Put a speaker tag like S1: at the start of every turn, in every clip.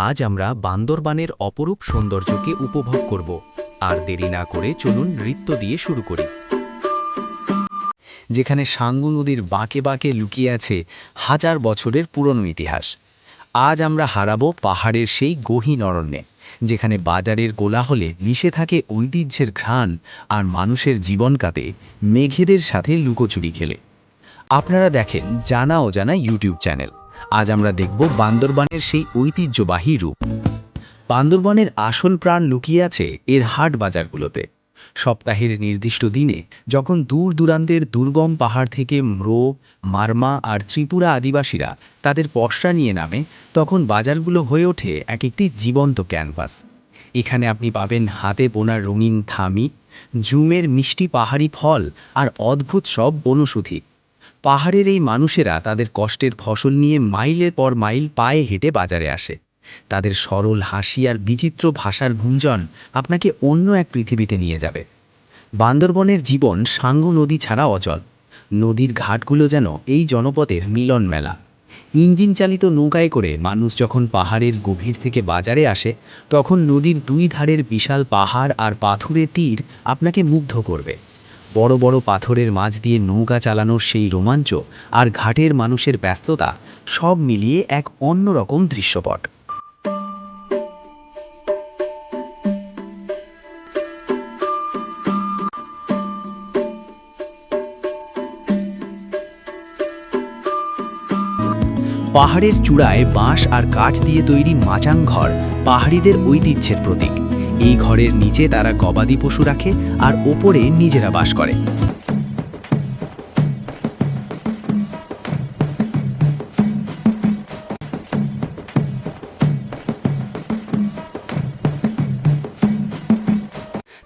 S1: আজ আমরা বান্দরবানের অপরূপ সৌন্দর্যকে উপভোগ করব। আর দেরি না করে চলুন নৃত্য দিয়ে শুরু করি।
S2: যেখানে সাঙ্গু নদীর বাঁকে বাঁকে লুকিয়ে আছে হাজার বছরের পুরনো ইতিহাস। আজ আমরা হারাবো পাহাড়ের সেই গহীন অরণ্যে, যেখানে বাজারের কোলাহলে মিশে থাকে ঐতিহ্যের ঘ্রাণ আর মানুষের জীবন কাটে মেঘেদের সাথে লুকোচুরি খেলে। আপনারা দেখেন জানা অজানা ইউটিউব চ্যানেল। আজ আমরা দেখব বান্দরবানের সেই ঐতিহ্যবাহী রূপ। বান্দরবানের আসল প্রাণ লুকিয়ে আছে এর হাট বাজারগুলোতে। সপ্তাহের নির্দিষ্ট দিনে যখন দূর দূরান্তের দুর্গম পাহাড় থেকে ম্রো, মারমা আর ত্রিপুরা আদিবাসীরা তাদের পসরা নিয়ে নামে, তখন বাজারগুলো হয়ে ওঠে এক একটি জীবন্ত ক্যানভাস। এখানে আপনি পাবেন হাতে বোনা রঙিন থামি, জুমের মিষ্টি পাহাড়ি ফল আর অদ্ভুত সব বনৌষধি। পাহাড়ের এই মানুষেরা তাদের কষ্টের ফসল নিয়ে মাইলের পর মাইল পায়ে হেঁটে বাজারে আসে। তাদের সরল হাসি আর বিচিত্র ভাষার গুঞ্জন আপনাকে অন্য এক পৃথিবীতে নিয়ে যাবে। বান্দরবনের জীবন সাঙ্গু নদী ছাড়া অচল। নদীর ঘাটগুলো যেন এই জনপদের মিলন মেলা। ইঞ্জিন চালিত নৌকায় করে মানুষ যখন পাহাড়ের গভীর থেকে বাজারে আসে, তখন নদীর দুই ধারের বিশাল পাহাড় আর পাথুরে তীর আপনাকে মুগ্ধ করবে। বড় বড় পাথরের মাঝ দিয়ে নৌকা চালানোর সেই রোমাঞ্চ আর ঘাটের মানুষের ব্যস্ততা, সব মিলিয়ে এক অন্যরকম দৃশ্যপট। পাহাড়ের চূড়ায় বাঁশ আর কাঠ দিয়ে তৈরি মাচাং ঘর পাহাড়িদের ঐতিহ্যের প্রতীক। এই ঘরের নিচে তারা গবাদি পশু রাখে আর ওপরে নিজেরা বাস করে।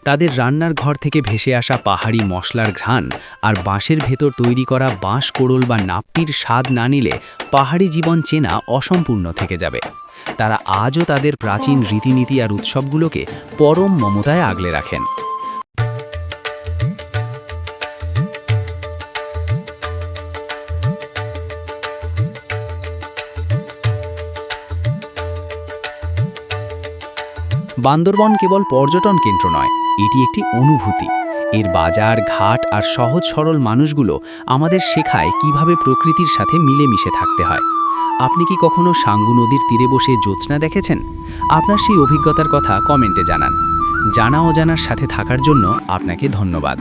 S2: তাদের রান্নার ঘর থেকে ভেসে আসা পাহাড়ি মশলার ঘ্রাণ আর বাঁশের ভেতর তৈরি করা বাঁশ কোড়ল বা নাপ্পির স্বাদ না নিলে পাহাড়ি জীবন চেনা অসম্পূর্ণ থেকে যাবে। তারা আজও তাদের প্রাচীন রীতিনীতি আর উৎসবগুলোকে পরম মমতায় আগলে রাখেন। বান্দরবন কেবল পর্যটন কেন্দ্র নয়, এটি একটি অনুভূতি। এর বাজার, ঘাট আর সহজ সরল মানুষগুলো আমাদের শেখায় কিভাবে প্রকৃতির সাথে মিলেমিশে থাকতে হয়। আপনি কি কখনো সাঙ্গু নদীর তীরে বসে জ্যোৎস্না দেখেছেন? আপনার সেই অভিজ্ঞতার কথা কমেন্টে জানান। জানা অজানার সাথে থাকার জন্য আপনাকে ধন্যবাদ।